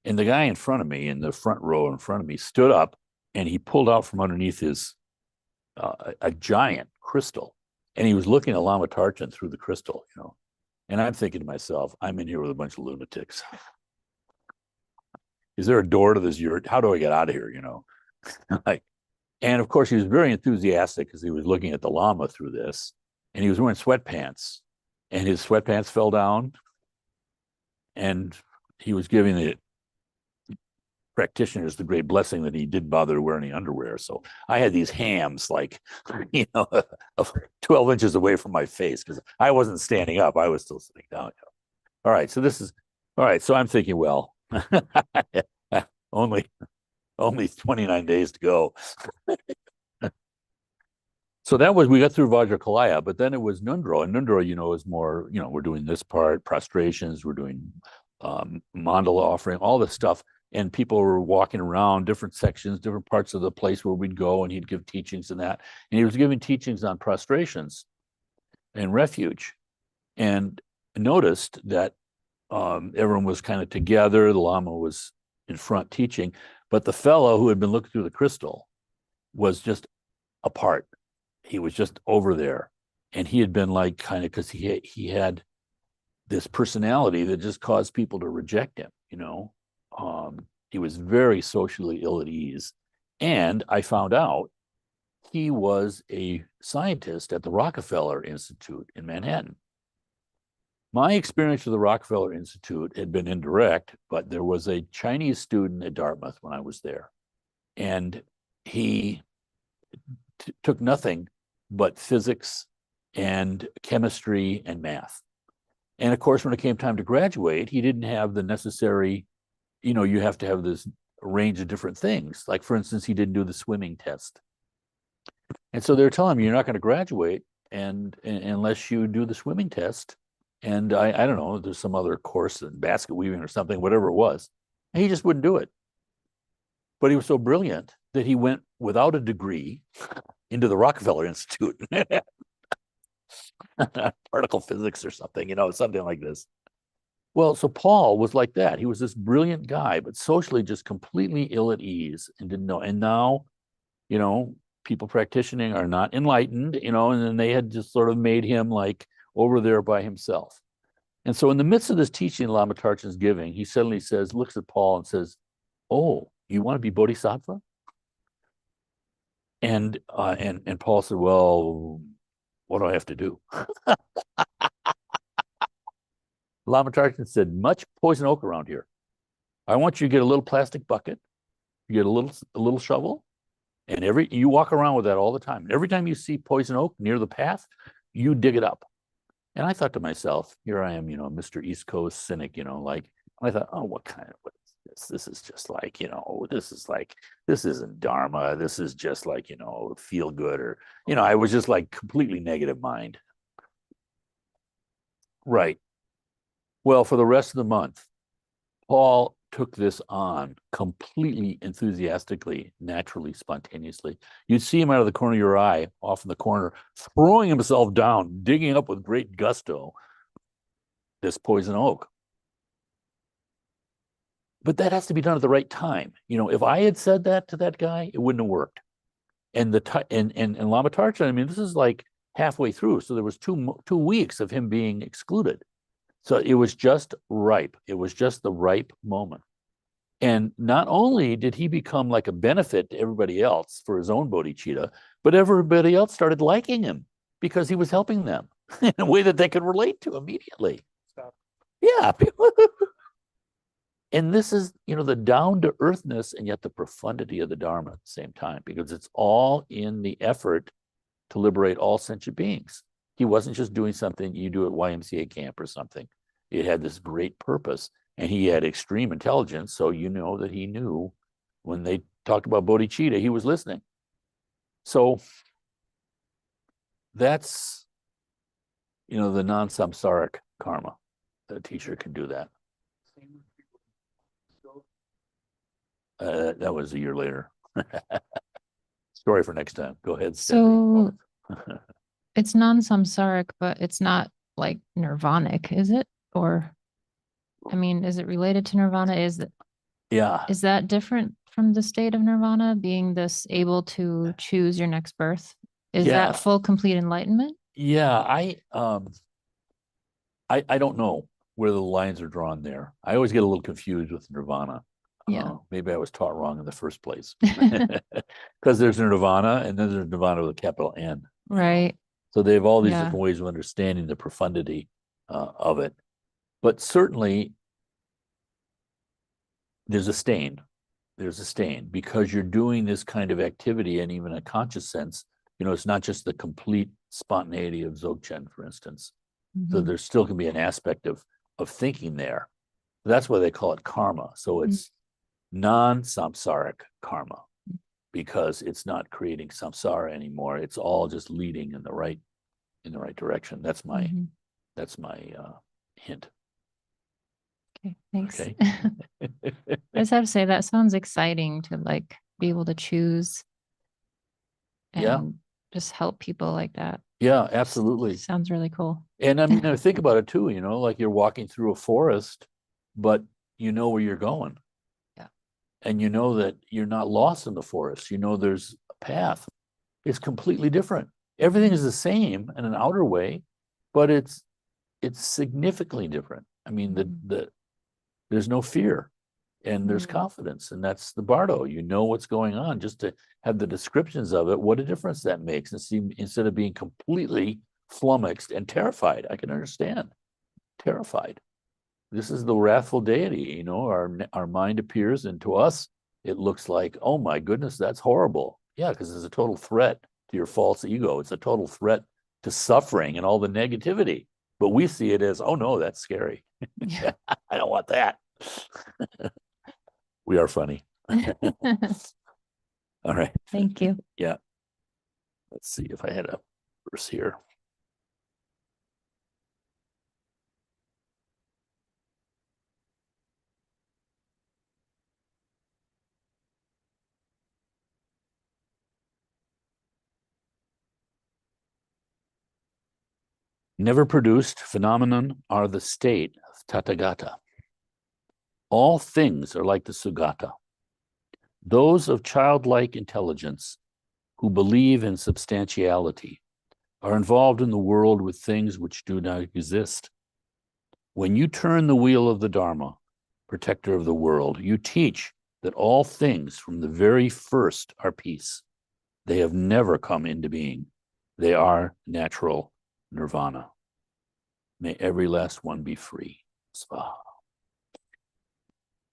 And the guy in front of me, in the front row in front of me, stood up and he pulled out from underneath his a giant crystal. And he was looking at Lama Tarchin through the crystal, And I'm thinking to myself, I'm in here with a bunch of lunatics. Is there a door to this yurt? How do I get out of here? And of course, he was very enthusiastic because he was looking at the Lama through this, and he was wearing sweatpants, and his sweatpants fell down, and he was giving the practitioners the great blessing that he didn't bother to wear any underwear. So I had these hams 12 inches away from my face because I wasn't standing up. I was still sitting down. All right. So So I'm thinking, well, only 29 days to go. So we got through Vajrakalaya, but then it was Nundro. And Nundro, is more, we're doing this part, prostrations, we're doing mandala offering, all this stuff. And people were walking around different sections, different parts of the place where we'd go, and he'd give teachings and that. And he was giving teachings on prostrations and refuge. And noticed that everyone was kind of together. The Lama was in front teaching, but the fellow who had been looking through the crystal was just apart. He was just over there. And he had been like because he had this personality that just caused people to reject him, he was very socially ill at ease. And I found out he was a scientist at the Rockefeller Institute in Manhattan. My experience with the Rockefeller Institute had been indirect, but there was a Chinese student at Dartmouth when I was there. And he took nothing but physics and chemistry and math. And of course, when it came time to graduate, he didn't have the necessary, you have to have this range of different things. Like, for instance, he didn't do the swimming test. And so they're telling him, you're not going to graduate and unless you do the swimming test. And I don't know, there's some other course in basket weaving or something, whatever it was. And he just wouldn't do it. But he was so brilliant that he went without a degree into the Rockefeller Institute. Particle physics or something, something like this. Well, so Paul was like that. He was this brilliant guy, but socially just completely ill at ease and didn't know. And now, people practicing are not enlightened, and then they had just sort of made him like over there by himself. And so in the midst of this teaching Lama Tarchin's giving, he suddenly looks at Paul and says, "Oh, you want to be Bodhisattva?" And Paul said, "Well, what do I have to do?" Lama Tarchin said, "Much poison oak around here. I want you to get a little plastic bucket, you get a little shovel, and you walk around with that all the time. And every time you see poison oak near the path, you dig it up." And I thought to myself, here I am, Mr. East Coast cynic, I thought, oh, what is this? This is just like, this isn't Dharma. This is just like, feel good, or, I was just like completely negative mind. Right. Well, for the rest of the month, Paul took this on completely enthusiastically, naturally, spontaneously. You'd see him out of the corner of your eye, off in the corner, throwing himself down, digging up with great gusto this poison oak. But that has to be done at the right time. If I had said that to that guy, it wouldn't have worked. And Lama Tarchin, I mean, this is like halfway through. So there was 2 weeks of him being excluded. So it was just ripe. It was just the ripe moment. And not only did he become like a benefit to everybody else for his own bodhicitta, but everybody else started liking him because he was helping them. in a way that they can relate to immediately. Stop. Yeah. And this is, the down to earthness and yet the profundity of the Dharma at the same time, because it's all in the effort to liberate all sentient beings. He wasn't just doing something you do at YMCA camp or something. It had this great purpose, and he had extreme intelligence. So you know that he knew when they talked about bodhicitta, he was listening. So that's, the non-samsaric karma. The teacher can do that. That was a year later. Story for next time. Go ahead, Stephanie. So it's non-samsaric, but it's not like nirvanic, is it? Or, I mean, is it related to nirvana? Yeah. Is that different from the state of nirvana, being this able to choose your next birth? Is Yeah. that full, complete enlightenment? Yeah, I don't know where the lines are drawn there. I always get a little confused with nirvana. Yeah. Maybe I was taught wrong in the first place. Because there's nirvana and then there's nirvana with a capital N. Right. So they have all these Yeah. different ways of understanding the profundity of it. But certainly there's a stain. There's a stain because you're doing this kind of activity and even a conscious sense, it's not just the complete spontaneity of Dzogchen, for instance. So Mhm. there still can be an aspect of thinking there. That's why they call it karma. So it's non-samsaric karma because it's not creating samsara anymore. It's all just leading in the right direction. That's my Mhm. hint. Okay, thanks. Okay. I just have to say that sounds exciting to like be able to choose Yeah. and just help people like that. Yeah, absolutely. Sounds really cool. And I mean, think about it too, like you're walking through a forest, but you know where you're going. Yeah. And you know that you're not lost in the forest. There's a path. It's completely different. Everything is the same in an outer way, but it's significantly different. I mean, there's no fear and there's confidence, and that's the Bardo. You know what's going on. Just to have the descriptions of it, what a difference that makes. And see, instead of being completely flummoxed and terrified, I can understand. Terrified. This is the wrathful deity. Our mind appears, and to us, it looks like, oh my goodness, that's horrible. Yeah, because it's a total threat to your false ego. It's a total threat to suffering and all the negativity. But we see it as, oh no, that's scary. Yeah. I don't want that. We are funny. All right. Thank you. Yeah. Let's see if I had a verse here. Never produced phenomenon are the state of Tathagata. All things are like the Sugata, those of childlike intelligence who believe in substantiality are involved in the world with things which do not exist. When you turn the wheel of the Dharma, protector of the world, you teach that all things from the very first are peace. They have never come into being. They are natural nirvana. May every last one be free. Svaha.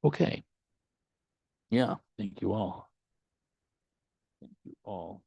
Okay. Yeah, thank you all. Thank you all.